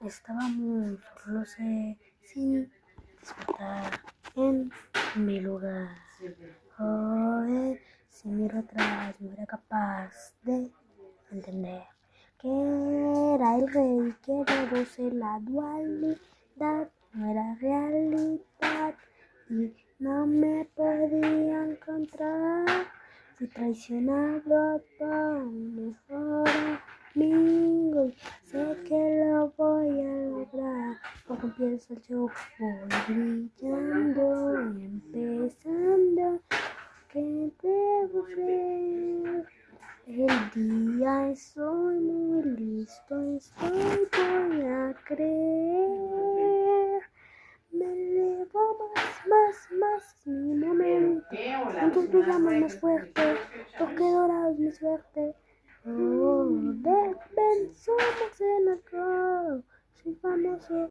Estábamos solos sin despertar en mi lugar. Joder, si miro atrás no era capaz de entender que era el rey, que debo ser la dualidad, no era realidad y no me podía encontrar. Fui traicionado por un mejor amigo y sé que lo voy a lograr. Cuando empieza el show voy brillando y empezando que debo ser. El día soy muy listo, voy a creer. Me elevo más, es mi momento. Juntos brillamos más fuerte, toque dorado es mi suerte. Oh, somos en el coro, soy famoso.